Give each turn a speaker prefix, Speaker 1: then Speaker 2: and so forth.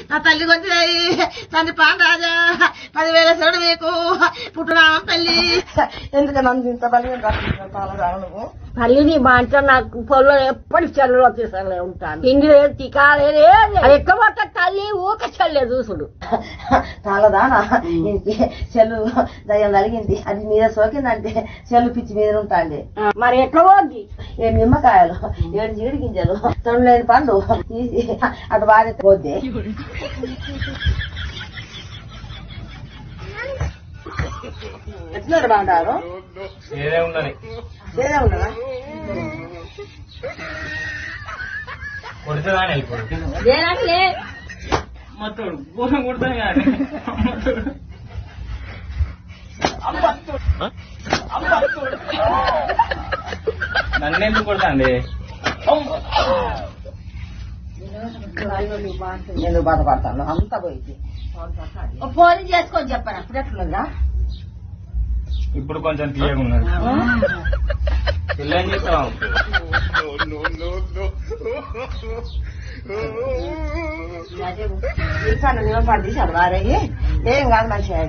Speaker 1: నా తల్లి కొంచెం తండ్రి పాండరాజా 10,000 శరణు మీకు పుట్టురామం తల్లి. ఎందుకు నన్ను ఇంత బలిగా తాళదాను నువ్వు?
Speaker 2: తల్లిని మా అంటే నాకు పొల్లో ఎప్పటి చెల్లులో తీసుకునే ఉంటాను. తిండి లేదు టికాలేదు ఎక్కువ తల్లి ఊక చెల్లె చూసుడు.
Speaker 1: తాళదానా చెల్లు దయ్యం కలిగింది, అది మీద సోకిందంటే చెల్లు పిచ్చి మీద ఉంటాండి.
Speaker 2: మరి ఎట్లా పోద్ది?
Speaker 1: 7 నిమ్మకాయలు 7 జీడి గింజలు తొండు లేని పండు తీసి అటు బాగా పోద్ది. ఎట్లా బాగుంటారు?
Speaker 3: ఏదే ఉండని
Speaker 1: ఏదే ఉండదా?
Speaker 3: కొడుతుందానే ఇప్పుడు
Speaker 2: దేనాలే
Speaker 3: మొత్తం పూసం కొడతాను కానీ నన్నెందుకు కొడతాండి?
Speaker 1: నేను బాధపడతాను అంతా పోయింది.
Speaker 2: ఫోన్ చేసుకొని చెప్పాను అప్పుడు ఎట్లుందా?
Speaker 3: ఇప్పుడు కొంచెం తీయగా ఉన్నది. పిల్లని చెప్తావు
Speaker 1: నిలబడి తీసాడు వారే ఏం కాదు మంచిగా